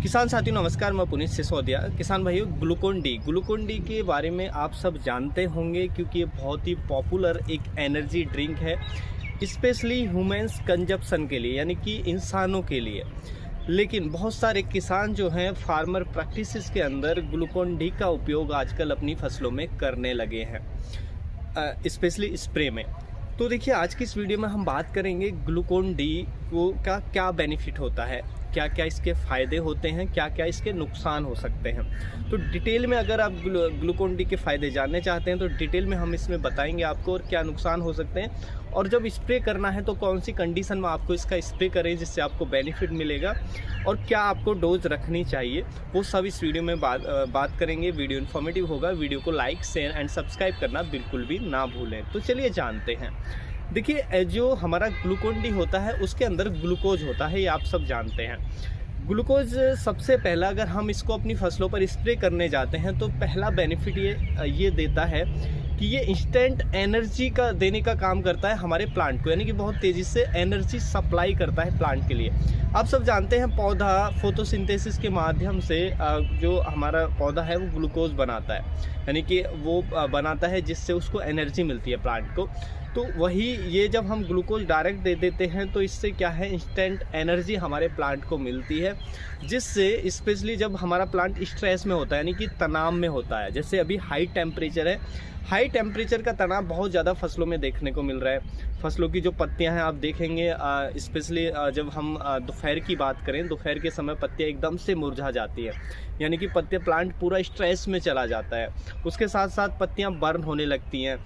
किसान साथियों नमस्कार, मैं पुनीत सिसोदिया। किसान भाइयों, ग्लूकोन डी के बारे में आप सब जानते होंगे क्योंकि ये बहुत ही पॉपुलर एक एनर्जी ड्रिंक है, स्पेशली ह्यूमंस कंजप्शन के लिए, यानी कि इंसानों के लिए। लेकिन बहुत सारे किसान जो हैं फार्मर प्रैक्टिसेस के अंदर ग्लूकोन डी का उपयोग आजकल अपनी फसलों में करने लगे हैं, स्पेशली स्प्रे में। तो देखिए, आज की इस वीडियो में हम बात करेंगे ग्लूकोन डी का क्या बेनिफिट होता है, क्या क्या इसके फ़ायदे होते हैं, क्या क्या इसके नुकसान हो सकते हैं। तो डिटेल में अगर आप ग्लूकोन डी के फ़ायदे जानने चाहते हैं तो डिटेल में हम इसमें बताएंगे आपको, और क्या नुकसान हो सकते हैं, और जब स्प्रे करना है तो कौन सी कंडीशन में आपको इसका स्प्रे करें जिससे आपको बेनिफिट मिलेगा, और क्या आपको डोज रखनी चाहिए, वो सब इस वीडियो में बात करेंगे। वीडियो इन्फॉर्मेटिव होगा। वीडियो को लाइक, शेयर एंड सब्सक्राइब करना बिल्कुल भी ना भूलें। तो चलिए जानते हैं। देखिए, जो हमारा ग्लूकोन डी होता है उसके अंदर ग्लूकोज होता है, ये आप सब जानते हैं। ग्लूकोज सबसे पहला, अगर हम इसको अपनी फसलों पर स्प्रे करने जाते हैं तो पहला बेनिफिट ये देता है कि ये इंस्टेंट एनर्जी का देने का काम करता है हमारे प्लांट को, यानी कि बहुत तेज़ी से एनर्जी सप्लाई करता है प्लांट के लिए। आप सब जानते हैं पौधा फोटोसिंथेसिस के माध्यम से जो हमारा पौधा है वो ग्लूकोज बनाता है, यानी कि वो बनाता है जिससे उसको एनर्जी मिलती है प्लांट को। तो वही ये जब हम ग्लूकोज डायरेक्ट दे देते हैं तो इससे क्या है, इंस्टेंट एनर्जी हमारे प्लांट को मिलती है, जिससे स्पेशली जब हमारा प्लांट स्ट्रेस में होता है, यानी कि तनाव में होता है, जैसे अभी हाई टेम्परेचर है, हाई टेम्परेचर का तनाव बहुत ज़्यादा फसलों में देखने को मिल रहा है। फसलों की जो पत्तियां हैं आप देखेंगे, स्पेशली जब हम दोपहर की बात करें, दोपहर के समय पत्तियां एकदम से मुरझा जाती है, यानी कि पत्तियां प्लांट पूरा स्ट्रेस में चला जाता है। उसके साथ साथ पत्तियां बर्न होने लगती हैं,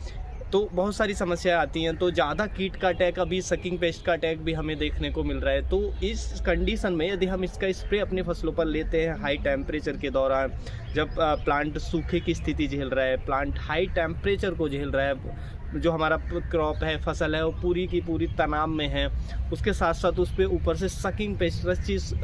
तो बहुत सारी समस्याएं आती हैं। तो ज़्यादा कीट का अटैक, अभी सकिंग पेस्ट का अटैक भी हमें देखने को मिल रहा है। तो इस कंडीशन में यदि हम इसका स्प्रे अपनी फसलों पर लेते हैं हाई टेम्परेचर के दौरान, जब प्लांट सूखे की स्थिति झेल रहा है, प्लांट हाई टेम्परेचर को झेल रहा है, जो हमारा क्रॉप है, फसल है, वो पूरी की पूरी तनाव में है, उसके साथ साथ उस पर ऊपर से सकिंग पेस्ट,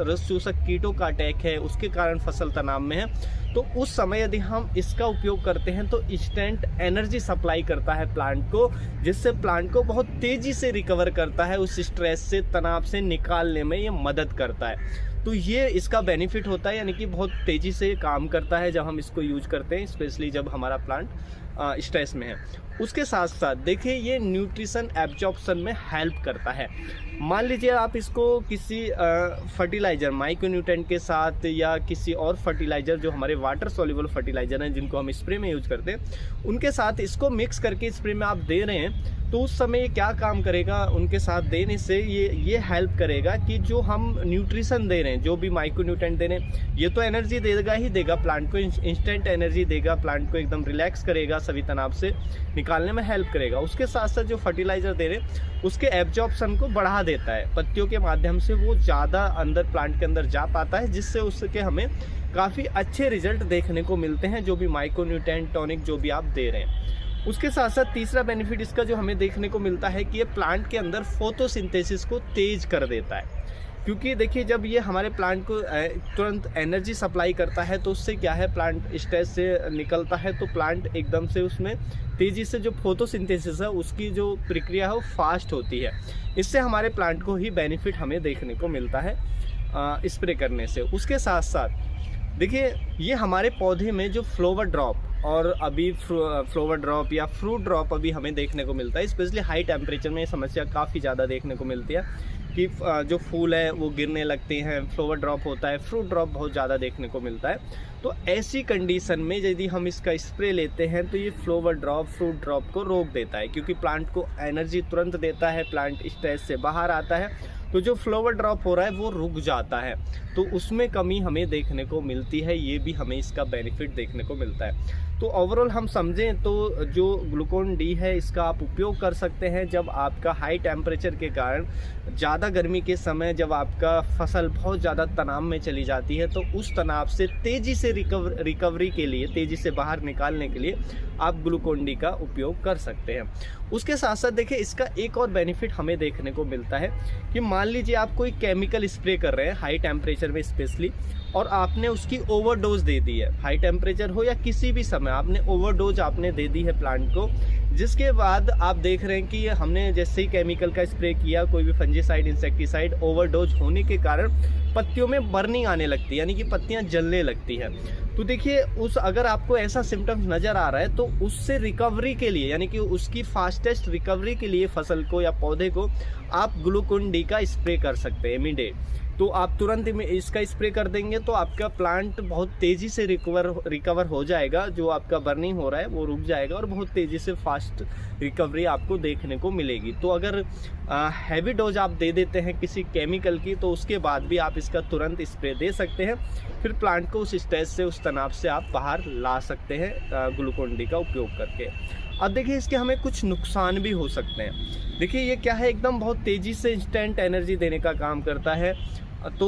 रस चूसक कीटों का अटैक है, उसके कारण फसल तनाव में है, तो उस समय यदि हम इसका उपयोग करते हैं तो इंस्टेंट एनर्जी सप्लाई करता है प्लांट को, जिससे प्लांट को बहुत तेज़ी से रिकवर करता है, उस स्ट्रेस से, तनाव से निकालने में ये मदद करता है। तो ये इसका बेनिफिट होता है, यानी कि बहुत तेज़ी से काम करता है जब हम इसको यूज करते हैं, स्पेशली जब हमारा प्लांट स्ट्रेस में है। उसके साथ साथ देखिए, ये न्यूट्रिशन एब्जॉर्प्शन में हेल्प करता है। मान लीजिए आप इसको किसी फर्टिलाइज़र, माइक्रोन्यूट्रेंट के साथ, या किसी और फर्टिलाइज़र जो हमारे वाटर सॉल्युबल फर्टिलाइज़र हैं जिनको हम स्प्रे में यूज करते हैं, उनके साथ इसको मिक्स करके स्प्रे में आप दे रहे हैं, तो उस समय ये क्या काम करेगा, उनके साथ देने से ये हेल्प करेगा कि जो हम न्यूट्रिशन दे रहे हैं, जो भी माइक्रोन्यूट्रेंट दे रहे हैं, ये तो एनर्जी देगा ही देगा प्लांट को, इंस्टेंट एनर्जी देगा प्लांट को, एकदम रिलैक्स करेगा, सभी तनाव से निकालने में हेल्प करेगा। उसके साथ साथ जो फर्टिलाइज़र दे रहे हैं उसके एब्जॉर्प्शन को बढ़ा देता है, पत्तियों के माध्यम से वो ज़्यादा अंदर प्लांट के अंदर जा पाता है, जिससे उसके हमें काफ़ी अच्छे रिजल्ट देखने को मिलते हैं, जो भी माइक्रोन्यूट्रेंट टॉनिक जो भी आप दे रहे हैं। उसके साथ साथ तीसरा बेनिफिट इसका जो हमें देखने को मिलता है कि ये प्लांट के अंदर फोटोसिंथेसिस को तेज कर देता है, क्योंकि देखिए जब ये हमारे प्लांट को तुरंत एनर्जी सप्लाई करता है तो उससे क्या है, प्लांट स्ट्रेस से निकलता है, तो प्लांट एकदम से उसमें तेज़ी से जो फोटोसिंथेसिस है उसकी जो प्रक्रिया है वो फास्ट होती है। इससे हमारे प्लांट को ही बेनिफिट हमें देखने को मिलता है स्प्रे करने से। उसके साथ साथ देखिए, ये हमारे पौधे में जो फ्लावर ड्रॉप, और अभी फ्लावर ड्रॉप या फ्रूट ड्रॉप अभी हमें देखने को मिलता है, स्पेशली हाई टेम्परेचर में ये समस्या काफ़ी ज़्यादा देखने को मिलती है कि जो फूल है वो गिरने लगते हैं, फ्लावर ड्रॉप होता है, फ्रूट ड्रॉप बहुत ज़्यादा देखने को मिलता है। तो ऐसी कंडीशन में यदि हम इसका स्प्रे लेते हैं तो ये फ्लावर ड्रॉप, फ्रूट ड्रॉप को रोक देता है, क्योंकि प्लांट को एनर्जी तुरंत देता है, प्लांट स्ट्रेस से बाहर आता है, तो जो फ्लावर ड्रॉप हो रहा है वो रुक जाता है, तो उसमें कमी हमें देखने को मिलती है। ये भी हमें इसका बेनिफिट देखने को मिलता है। तो ओवरऑल हम समझें तो जो ग्लूकोन डी है इसका आप उपयोग कर सकते हैं जब आपका हाई टेम्परेचर के कारण, ज़्यादा गर्मी के समय जब आपका फसल बहुत ज़्यादा तनाव में चली जाती है, तो उस तनाव से तेज़ी से रिकवरी के लिए, तेज़ी से बाहर निकालने के लिए आप ग्लूकोन डी का उपयोग कर सकते हैं। उसके साथ साथ देखिए, इसका एक और बेनिफिट हमें देखने को मिलता है कि मान लीजिए आप कोई केमिकल स्प्रे कर रहे हैं हाई टेम्परेचर में स्पेशली, और आपने उसकी ओवरडोज दे दी है, हाई टेम्परेचर हो या किसी भी समय आपने ओवरडोज आपने दे दी है प्लांट को, जिसके बाद आप देख रहे हैं कि हमने जैसे ही केमिकल का स्प्रे किया, कोई भी फंजीसाइड, इंसेक्टिसाइड, ओवरडोज होने के कारण पत्तियों में बर्निंग आने लगती है, यानी कि पत्तियां जलने लगती है। तो देखिए अगर आपको ऐसा सिम्टम्स नज़र आ रहा है तो उससे रिकवरी के लिए, यानी कि उसकी फास्टेस्ट रिकवरी के लिए फसल को या पौधे को आप ग्लूकोन डी का स्प्रे कर सकते हैं इमीडिएट। तो आप तुरंत इसका स्प्रे कर देंगे तो आपका प्लांट बहुत तेज़ी से रिकवर हो जाएगा। जो आपका बर्निंग हो रहा है वो रुक जाएगा और बहुत तेज़ी से फास्ट रिकवरी आपको देखने को मिलेगी। तो अगर हैवी डोज आप दे देते हैं किसी केमिकल की तो उसके बाद भी आप इसका तुरंत स्प्रे दे सकते हैं, फिर प्लांट को उस स्टेज से, उस तनाव से आप बाहर ला सकते हैं ग्लूकोन डी का उपयोग करके। अब देखिए इसके हमें कुछ नुकसान भी हो सकते हैं। देखिए ये क्या है, एकदम बहुत तेज़ी से इंस्टेंट एनर्जी देने का काम करता है। तो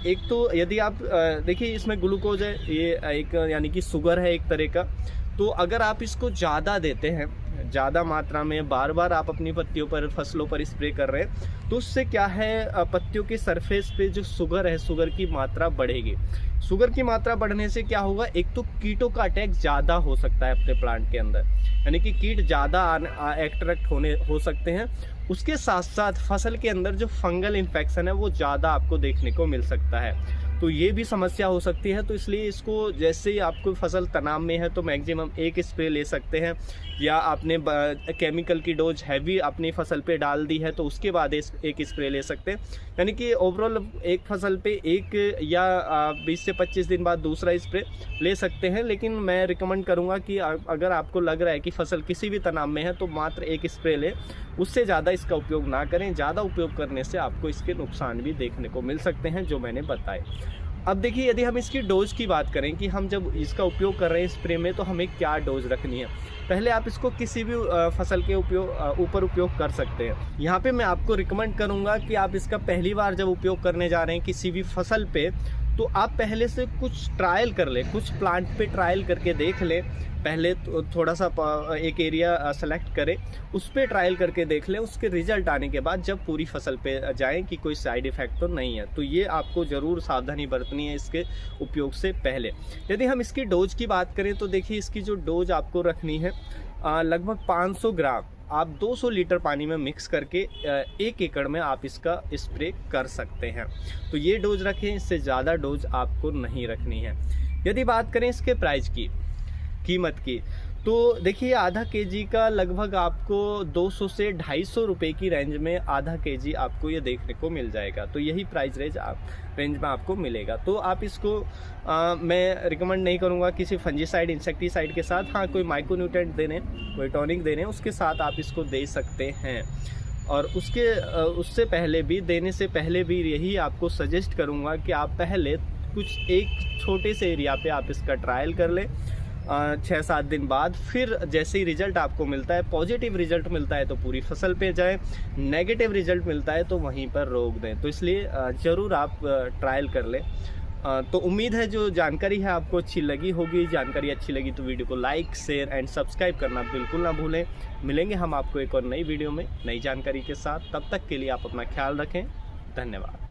एक तो यदि आप देखिए इसमें ग्लूकोज है, ये एक यानी कि शुगर है एक तरह का। तो अगर आप इसको ज़्यादा देते हैं, ज़्यादा मात्रा में बार बार आप अपनी पत्तियों पर, फसलों पर स्प्रे कर रहे हैं, तो उससे क्या है, पत्तियों के सरफेस पे जो शुगर है, शुगर की मात्रा बढ़ेगी। शुगर की मात्रा बढ़ने से क्या होगा, एक तो कीटों का अटैक ज़्यादा हो सकता है अपने प्लांट के अंदर, यानी कि कीट ज़्यादा अट्रैक्ट हो सकते हैं। उसके साथ साथ फसल के अंदर जो फंगल इन्फेक्शन है वो ज़्यादा आपको देखने को मिल सकता है। तो ये भी समस्या हो सकती है। तो इसलिए इसको, जैसे ही आपको फसल तनाव में है तो मैक्सिमम एक स्प्रे ले सकते हैं, या आपने केमिकल की डोज हैवी अपनी फसल पे डाल दी है तो उसके बाद एक स्प्रे ले सकते हैं। यानी कि ओवरऑल एक फसल पे एक या 20 से 25 दिन बाद दूसरा स्प्रे ले सकते हैं। लेकिन मैं रिकमेंड करूँगा कि अगर आपको लग रहा है कि फसल किसी भी तनाव में है तो मात्र एक स्प्रे लें, उससे ज़्यादा इसका उपयोग ना करें। ज़्यादा उपयोग करने से आपको इसके नुकसान भी देखने को मिल सकते हैं जो मैंने बताए। अब देखिए यदि हम इसकी डोज की बात करें कि हम जब इसका उपयोग कर रहे हैं स्प्रे में तो हमें क्या डोज रखनी है। पहले आप इसको किसी भी फसल के ऊपर उपयोग कर सकते हैं। यहाँ पे मैं आपको रिकमेंड करूँगा कि आप इसका पहली बार जब उपयोग करने जा रहे हैं किसी भी फसल पे, तो आप पहले से कुछ ट्रायल कर लें, कुछ प्लांट पे ट्रायल करके देख लें। पहले तो थोड़ा सा एक एरिया सेलेक्ट करें, उस पर ट्रायल करके देख लें। उसके रिजल्ट आने के बाद जब पूरी फसल पे जाएं कि कोई साइड इफ़ेक्ट तो नहीं है, तो ये आपको ज़रूर सावधानी बरतनी है इसके उपयोग से पहले। यदि हम इसकी डोज की बात करें तो देखिए इसकी जो डोज आपको रखनी है लगभग 500 ग्राम आप 200 लीटर पानी में मिक्स करके 1 एकड़ में आप इसका स्प्रे कर सकते हैं। तो ये डोज रखें, इससे ज़्यादा डोज आपको नहीं रखनी है। यदि बात करें इसके प्राइस की, कीमत की, तो देखिए आधा केजी का लगभग आपको 200 से 250 रुपये की रेंज में आधा केजी आपको ये देखने को मिल जाएगा। तो यही प्राइस रेंज में आपको मिलेगा। तो आप इसको मैं रिकमेंड नहीं करूँगा किसी फंजीसाइड, इंसेक्टिसाइड के साथ। हाँ, कोई माइक्रोन्यूट्रेंट देने, कोई टॉनिक देने, उसके साथ आप इसको दे सकते हैं। और उससे पहले भी, देने से पहले भी यही आपको सजेस्ट करूँगा कि आप पहले कुछ एक छोटे से एरिया पे आप इसका ट्रायल कर लें 6-7 दिन बाद। फिर जैसे ही रिजल्ट आपको मिलता है, पॉजिटिव रिजल्ट मिलता है तो पूरी फसल पे जाएं, नेगेटिव रिजल्ट मिलता है तो वहीं पर रोक दें। तो इसलिए ज़रूर आप ट्रायल कर लें। तो उम्मीद है जो जानकारी है आपको अच्छी लगी होगी। जानकारी अच्छी लगी तो वीडियो को लाइक, शेयर एंड सब्सक्राइब करना बिल्कुल ना भूलें। मिलेंगे हम आपको एक और नई वीडियो में नई जानकारी के साथ। तब तक के लिए आप अपना ख्याल रखें। धन्यवाद।